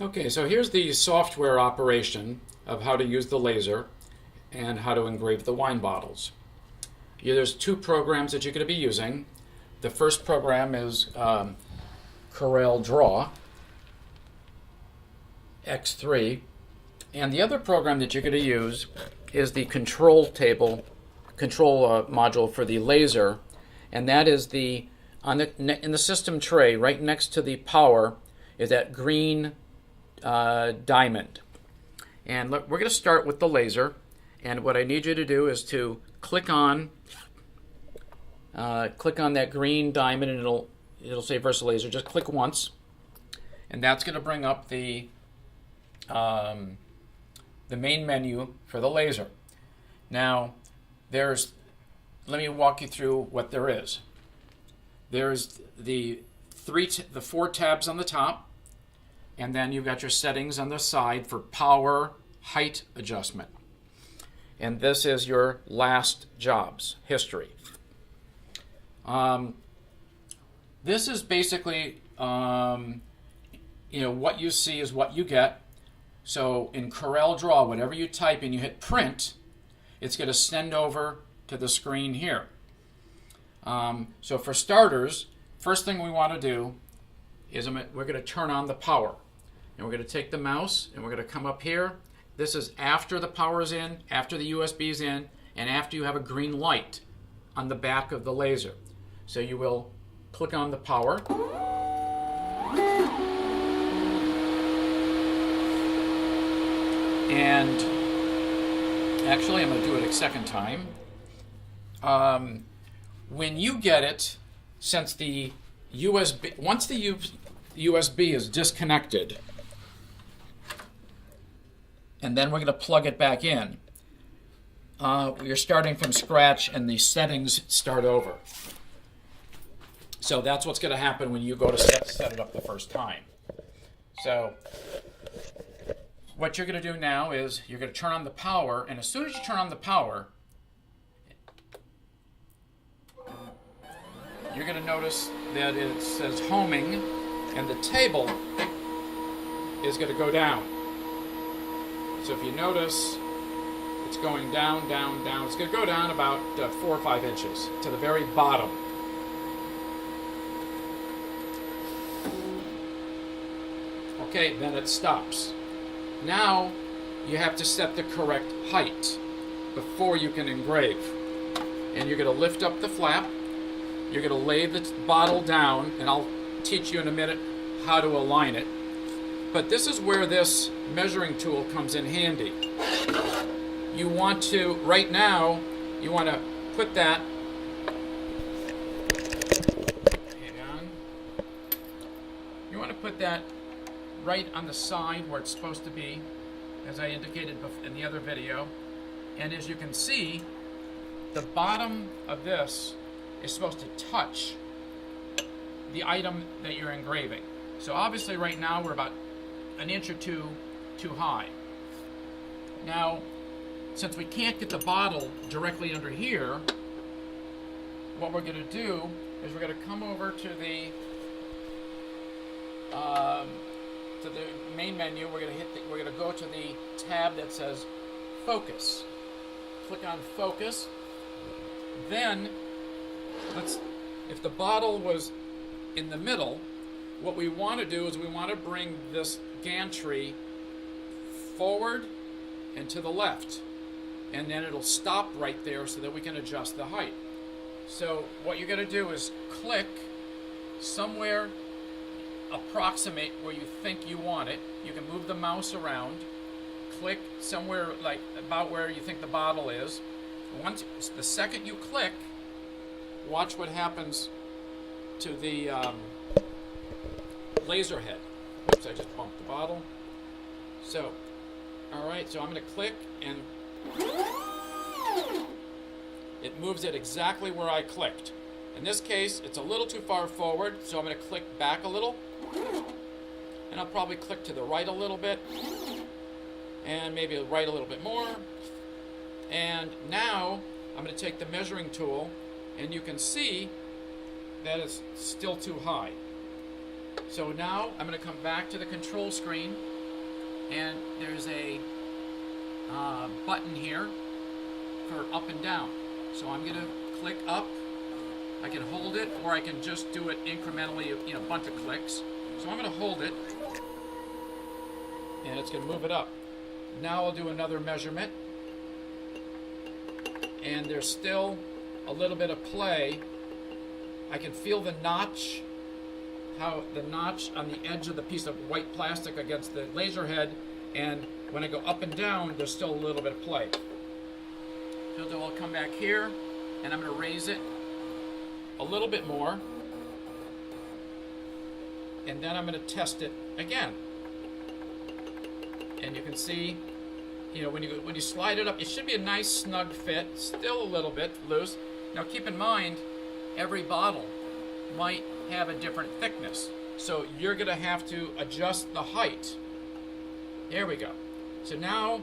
Okay, so here's the software operation of how to use the laser and how to engrave the wine bottles. There's two programs that you're going to be using. The first program is Corel Draw X3, and the other program that you're going to use is the control module for the laser, and that is in the system tray right next to the power is that green diamond. And look, we're going to start with the laser, and what I need you to do is to click on that green diamond, and it'll say Versa Laser. Just click once, and that's going to bring up the main menu for the laser. Now, let me walk you through what there is. There's the four tabs on the top, and then you've got your settings on the side for power, height adjustment. And this is your last jobs history. This is basically, what you see is what you get. So in Corel Draw, whatever you type and you hit print, it's going to send over to the screen here. So for starters, first thing we want to do is we're going to turn on the power. And we're going to take the mouse and we're going to come up here. This is after the power is in, after the USB is in, and after you have a green light on the back of the laser. So you will click on the power. And actually, I'm going to do it a second time. When you get it, since the USB, once the USB is disconnected, and then we're going to plug it back in, you're starting from scratch and the settings start over. So that's what's going to happen when you go to set it up the first time. So what you're going to do now is you're going to turn on the power, and as soon as you turn on the power, you're going to notice that it says homing, and the table is going to go down. So if you notice, it's going down, down, down. It's going to go down about 4 or 5 inches to the very bottom. Okay, then it stops. Now you have to set the correct height before you can engrave. And you're going to lift up the flap. You're going to lay the bottle down, and I'll teach you in a minute how to align it. But this is where this measuring tool comes in handy. You want to, right now, you want to put that, you want to put that right on the side where it's supposed to be, as I indicated in the other video. And as you can see, the bottom of this is supposed to touch the item that you're engraving. So obviously right now we're about an inch or two too high. Now, since we can't get the bottle directly under here, what we're going to do is we're going to come over to the main menu. We're going to go to the tab that says Focus. Click on Focus. Then, if the bottle was in the middle, what we want to do is we want to bring this gantry forward and to the left, and then it'll stop right there so that we can adjust the height. So what you're going to do is click somewhere, approximate where you think you want it. You can move the mouse around, click somewhere like about where you think the bottle is. The second you click, watch what happens to the laser head. Oops, I just bumped the bottle. So, alright, so I'm going to click, and it moves it exactly where I clicked. In this case, it's a little too far forward, so I'm going to click back a little. And I'll probably click to the right a little bit. And maybe right a little bit more. And now, I'm going to take the measuring tool, and you can see that it's still too high. So now I'm going to come back to the control screen, and there's a button here for up and down. So I'm going to click up. I can hold it, or I can just do it incrementally, a bunch of clicks. So I'm going to hold it, and it's going to move it up. Now I'll do another measurement, and there's still a little bit of play. I can feel the notch, how the notch on the edge of the piece of white plastic against the laser head, and when I go up and down, there's still a little bit of play. So I'll come back here, and I'm going to raise it a little bit more, and then I'm going to test it again. And you can see, when you slide it up, it should be a nice snug fit, still a little bit loose. Now keep in mind, every bottle might have a different thickness, so you're going to have to adjust the height. There we go. So now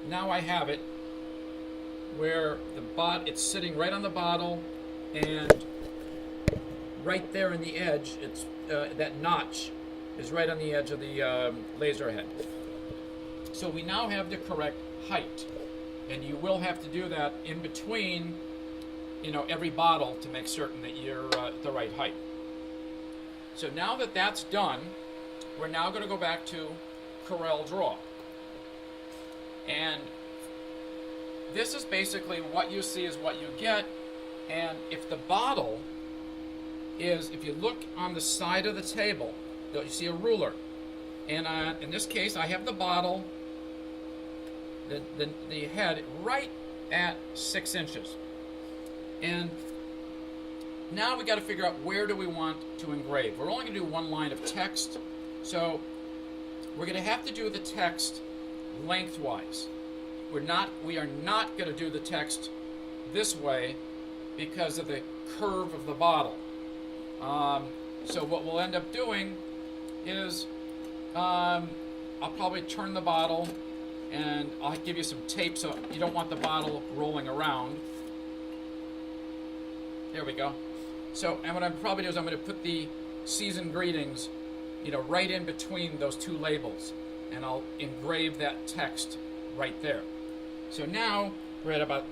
I have it where it's sitting right on the bottle, and right there in the edge, it's that notch is right on the edge of the laser head. So we now have the correct height, and you will have to do that in between, every bottle to make certain that you're the right height. So now that that's done, we're now going to go back to Corel Draw. And this is basically what you see is what you get. And if the bottle is, if you look on the side of the table, you see a ruler. And in this case, I have the bottle, the head right at 6 inches. And now we got to figure out where do we want to engrave. We're only going to do one line of text, so we're going to have to do the text lengthwise. We are not going to do the text this way because of the curve of the bottle. So what we'll end up doing is I'll probably turn the bottle, and I'll give you some tape so you don't want the bottle rolling around. There we go. So, and what I'm probably do is I'm going to put the season greetings, right in between those two labels, and I'll engrave that text right there. So now we're at about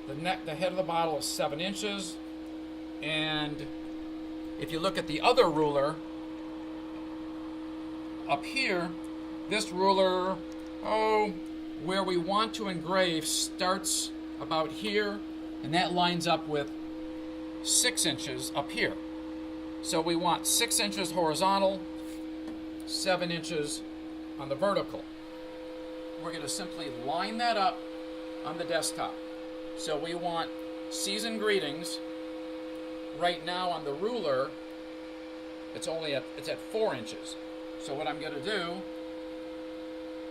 the head of the bottle is 7 inches, and if you look at the other ruler up here, this ruler, where we want to engrave starts about here, and that lines up with 6 inches up here. So we want 6 inches horizontal, 7 inches on the vertical. We're going to simply line that up on the desktop. So we want season greetings. Right now on the ruler, it's at 4 inches. So what I'm going to do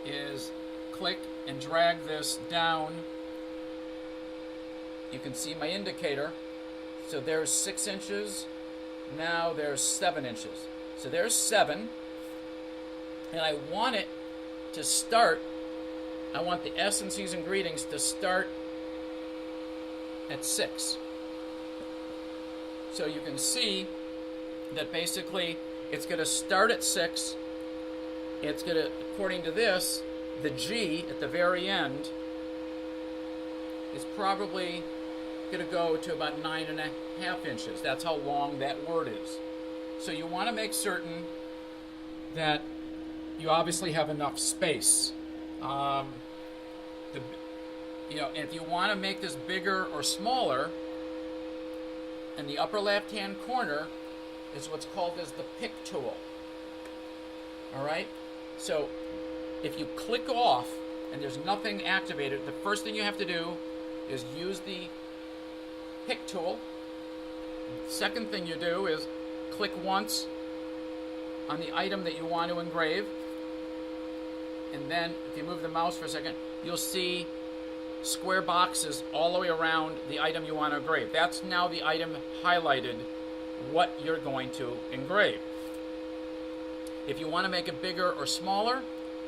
is click and drag this down. You can see my indicator. So there's 6 inches. Now there's 7 inches. So there's 7. And I want it to start, I want the S in season greetings to start at 6. So you can see that basically it's going to start at 6. It's going to, according to this, the G at the very end is probably going to go to about 9.5 inches. That's how long that word is. So you want to make certain that you obviously have enough space. And if you want to make this bigger or smaller, in the upper left-hand corner is what's called as the pick tool. All right? So if you click off and there's nothing activated, the first thing you have to do is use the pick tool. The second thing you do is click once on the item that you want to engrave. And then if you move the mouse for a second, you'll see square boxes all the way around the item you want to engrave. That's now the item highlighted, what you're going to engrave. If you want to make it bigger or smaller,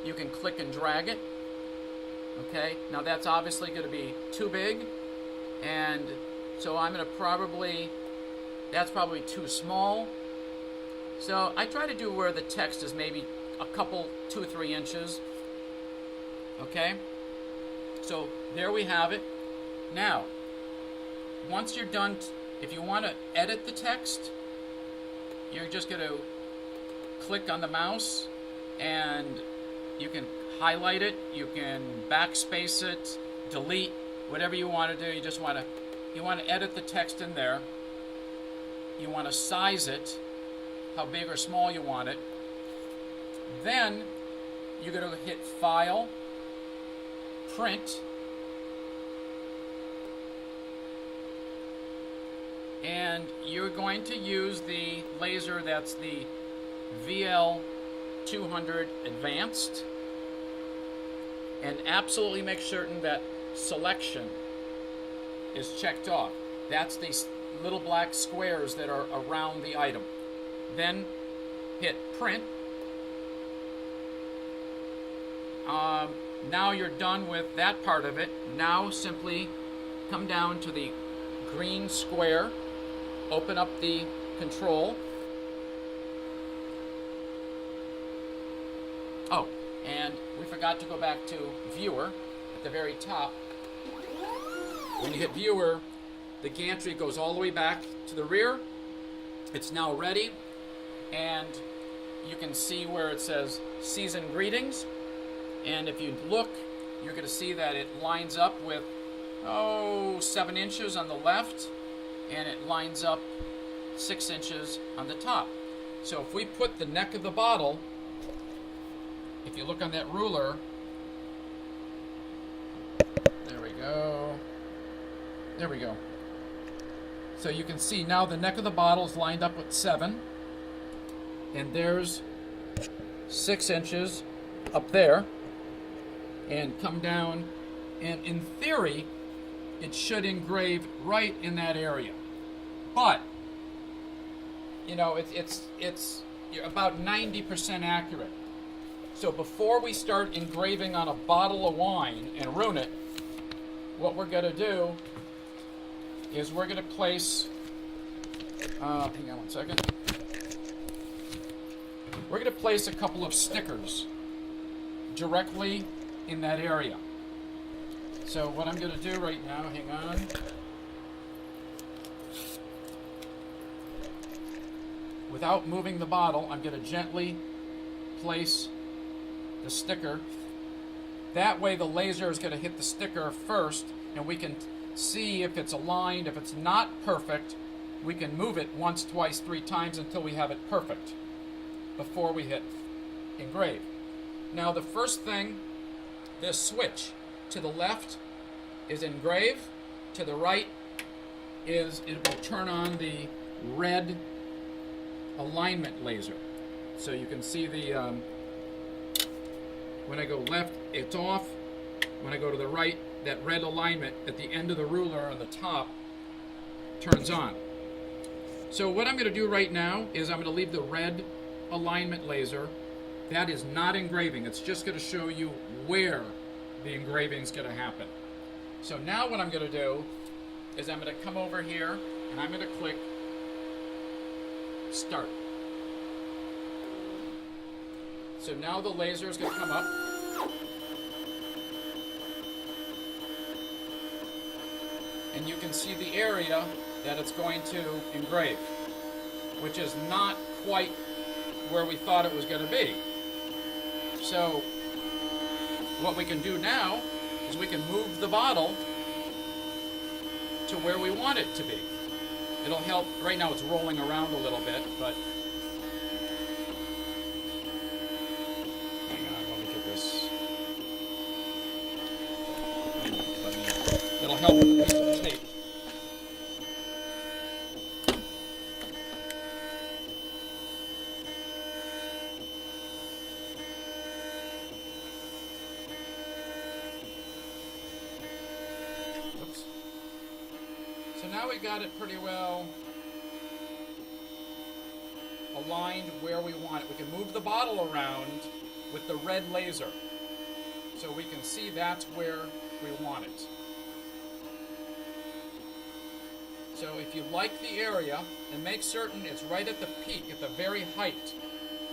you can click and drag it. Okay, now that's obviously going to be too big, and so I'm going to that's probably too small. So I try to do where the text is maybe a couple, 2 or 3 inches. Okay? So there we have it. Now, once you're done, if you want to edit the text, you're just going to click on the mouse and you can highlight it, you can backspace it, delete, whatever you want to do. You just want to edit the text in there. You want to size it, how big or small you want it. Then you're going to hit File, Print, and you're going to use the laser that's the VL200 Advanced, and absolutely make certain that selection is checked off. That's these little black squares that are around the item. Then hit Print. Now you're done with that part of it. Now simply come down to the green square, open up the control. Oh, and we forgot to go back to Viewer at the very top. When you hit Viewer, the gantry goes all the way back to the rear. It's now ready, and you can see where it says Season Greetings. And if you look, you're going to see that it lines up with 7 inches on the left, and it lines up 6 inches on the top. So if we put the neck of the bottle, if you look on that ruler, there we go. There we go. So you can see now the neck of the bottle is lined up with 7, and there's 6 inches up there, and come down, and in theory, it should engrave right in that area. But you know, it's about 90% accurate. So before we start engraving on a bottle of wine and ruin it, what we're going to do is we're going to place, hang on one second. We're going to place a couple of stickers directly in that area. So what I'm going to do right now, hang on. Without moving the bottle, I'm going to gently place the sticker. That way the laser is going to hit the sticker first, and we can see if it's aligned. If it's not perfect, we can move it once, twice, 3 times until we have it perfect before we hit engrave. Now the first thing, this switch to the left is engrave, to the right is, it will turn on the red alignment laser. So you can see the, when I go left, it's off. When I go to the right, that red alignment at the end of the ruler on the top turns on. So what I'm going to do right now is I'm going to leave the red alignment laser. That is not engraving. It's just going to show you where the engraving is going to happen. So now what I'm going to do is I'm going to come over here and I'm going to click Start. So now the laser is going to come up. And you can see the area that it's going to engrave, which is not quite where we thought it was going to be. So what we can do now is we can move the bottle to where we want it to be. It'll help. Right now it's rolling around a little bit, but hang on, let me get this. It'll help with a piece of tape. Oops. So now we got it pretty well aligned where we want it. We can move the bottle around with the red laser so we can see that's where we want it. So if you like the area, and make certain it's right at the peak, at the very height.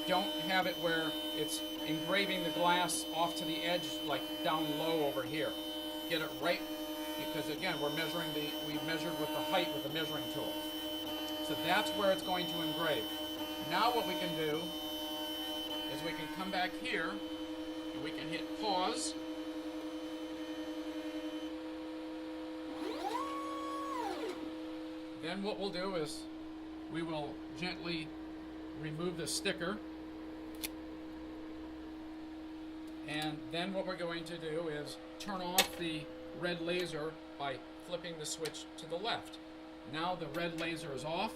Don't have it where it's engraving the glass off to the edge, like down low over here. Get it right, because again, we measured with the height with the measuring tool. So that's where it's going to engrave. Now what we can do is we can come back here, and we can hit pause. Then what we'll do is we will gently remove the sticker. And then what we're going to do is turn off the red laser by flipping the switch to the left. Now the red laser is off.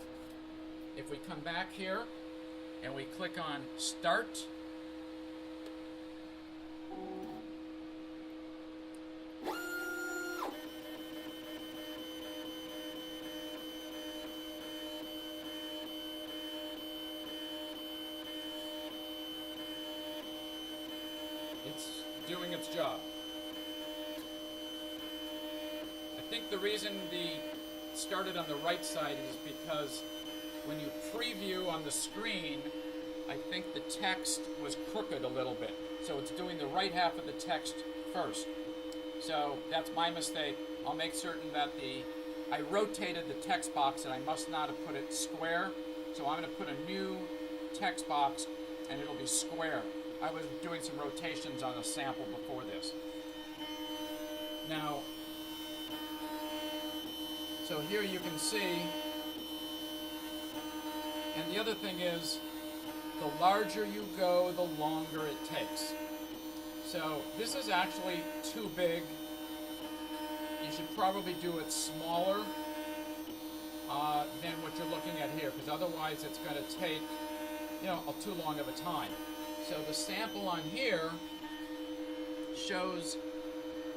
If we come back here and we click on Start, it's doing its job. I think the reason the started on the right side is because when you preview on the screen, I think the text was crooked a little bit. So it's doing the right half of the text first. So that's my mistake. I'll make certain that I rotated the text box and I must not have put it square. So I'm going to put a new text box and it'll be square. I was doing some rotations on a sample before this. Now, so here you can see, and the other thing is, the larger you go, the longer it takes. So this is actually too big. You should probably do it smaller than what you're looking at here, because otherwise it's going to take, too long of a time. So the sample on here shows,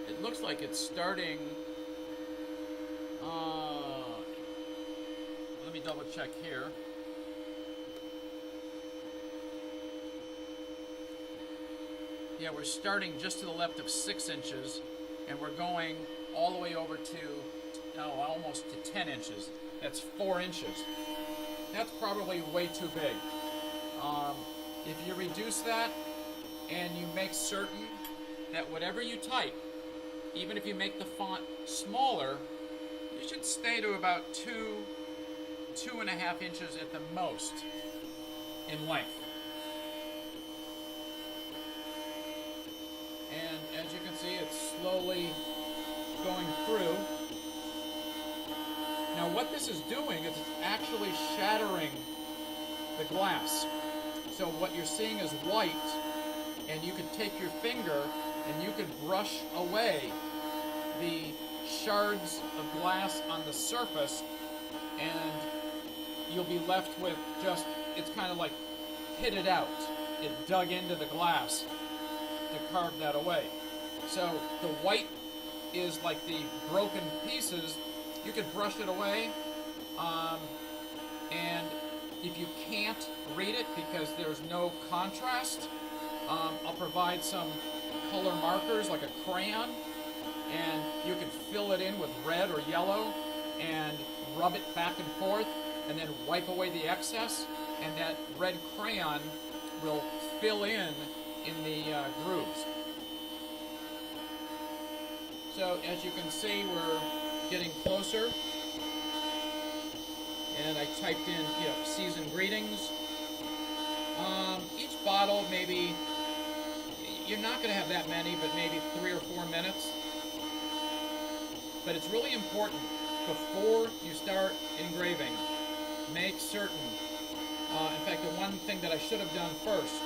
it looks like it's starting, let me double check here. Yeah, we're starting just to the left of 6 inches, and we're going all the way over to, almost to 10 inches. That's 4 inches. That's probably way too big. If you reduce that and you make certain that whatever you type, even if you make the font smaller, you should stay to about 2.5 inches at the most in length. And as you can see, it's slowly going through. Now what this is doing is it's actually shattering the glass. So what you're seeing is white, and you could take your finger and you could brush away the shards of glass on the surface, and you'll be left with just, it's kind of like pitted out. It dug into the glass to carve that away. So the white is like the broken pieces. You could brush it away, and if you can't read it because there's no contrast, I'll provide some color markers like a crayon, and you can fill it in with red or yellow and rub it back and forth and then wipe away the excess, and that red crayon will fill in the grooves. So as you can see, we're getting closer. And I typed in, season greetings. Each bottle, maybe, you're not going to have that many, but maybe 3 or 4 minutes. But it's really important, before you start engraving, make certain. In fact, the one thing that I should have done first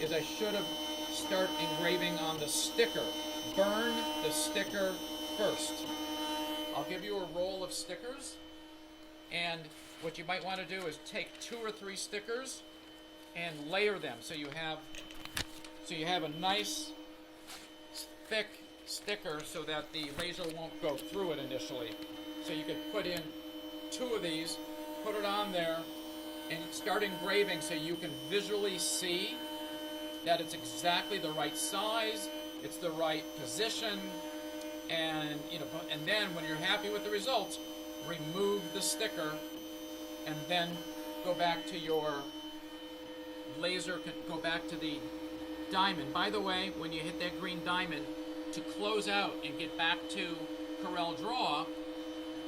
is I should have started engraving on the sticker. Burn the sticker first. I'll give you a roll of stickers. And what you might want to do is take 2 or 3 stickers and layer them so you have a nice thick sticker so that the laser won't go through it initially. So you could put in 2 of these, put it on there, and start engraving so you can visually see that it's exactly the right size, it's the right position, and and then when you're happy with the results, remove the sticker, and then go back to your laser, go back to the diamond. By the way, when you hit that green diamond, to close out and get back to Corel Draw,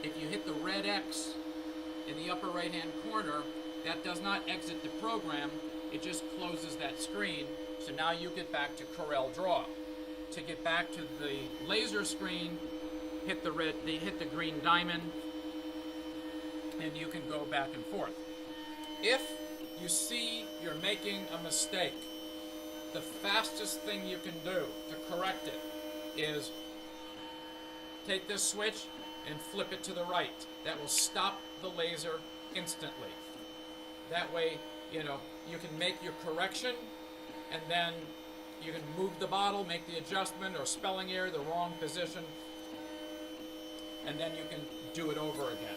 if you hit the red X in the upper right hand corner, that does not exit the program, it just closes that screen. So now you get back to Corel Draw. To get back to the laser screen, hit the green diamond, and you can go back and forth. If you see you're making a mistake, the fastest thing you can do to correct it is take this switch and flip it to the right. That will stop the laser instantly. That way, you can make your correction, and then you can move the bottle, make the adjustment or spelling error, the wrong position, and then you can do it over again.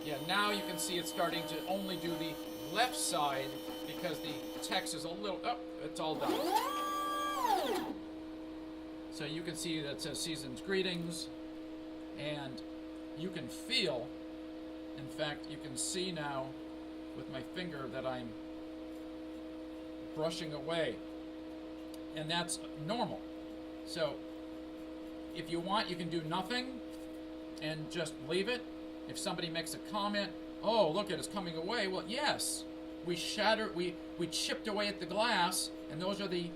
Yeah, now you can see it's starting to only do the left side because the text is a little, it's all done. So you can see that it says Season's Greetings, and you can feel, in fact, you can see now with my finger that I'm brushing away, and that's normal. So if you want, you can do nothing and just leave it. If somebody makes a comment, oh, look, it's coming away. Well, yes, we chipped away at the glass, and those are the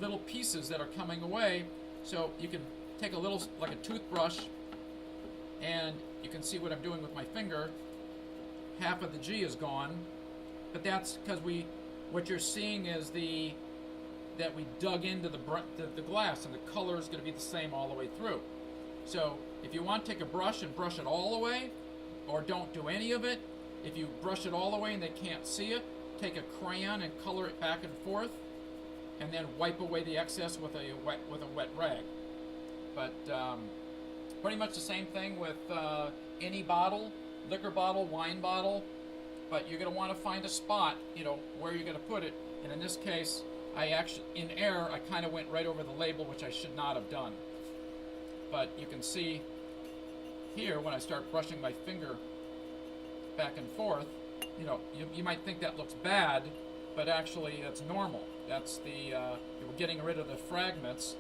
little pieces that are coming away. So you can take a little, like a toothbrush, and you can see what I'm doing with my finger. Half of the G is gone, but that's because what you're seeing is that we dug into the glass, and the color is going to be the same all the way through. So if you want to take a brush and brush it all away, or don't do any of it, if you brush it all away and they can't see it, take a crayon and color it back and forth, and then wipe away the excess with a wet rag. But pretty much the same thing with any bottle, liquor bottle, wine bottle, but you're going to want to find a spot, where you're going to put it. And in this case, I actually, in error, I kind of went right over the label, which I should not have done. But you can see here, when I start brushing my finger back and forth, you might think that looks bad, but actually that's normal. That's you're getting rid of the fragments,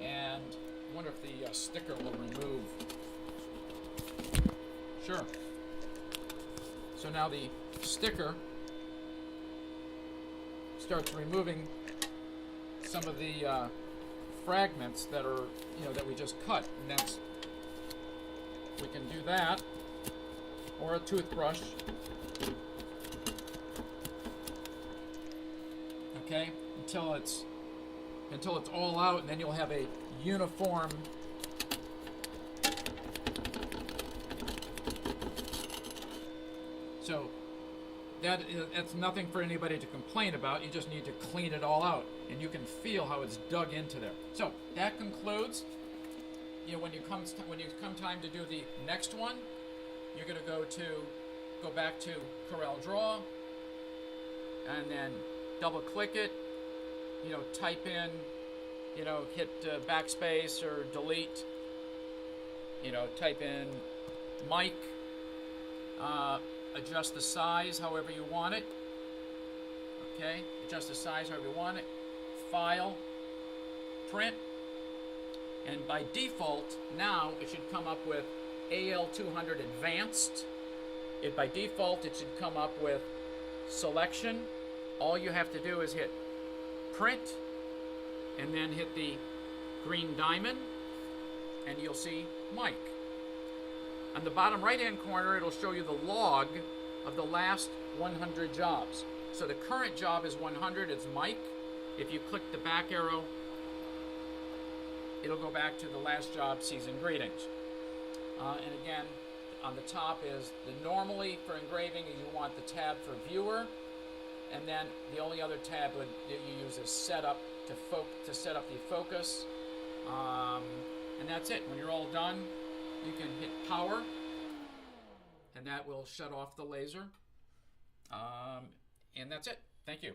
and I wonder if the sticker will remove. Sure. So now the sticker starts removing some of the fragments that are, that we just cut, and we can do that, or a toothbrush. Okay, until it's all out, and then you'll have a uniform so that's nothing for anybody to complain about. You just need to clean it all out, and you can feel how it's dug into there. So that concludes. When you come time to do the next one, you're going to go back to Corel Draw, and then double click it, type in, hit backspace or delete, type in mic, adjust the size however you want it, okay, adjust the size however you want it, file, print, and by default, now it should come up with AL200 Advanced. By default, it should come up with Selection. All you have to do is hit Print, and then hit the green diamond, and you'll see Mike. On the bottom right-hand corner, it'll show you the log of the last 100 jobs. So the current job is 100, it's Mike. If you click the back arrow, it'll go back to the last job, Season Greetings. And again, on the top is normally for engraving, you want the tab for viewer, and then the only other tab that you use is setup to set up the focus. And that's it. When you're all done, you can hit power, and that will shut off the laser. And that's it. Thank you.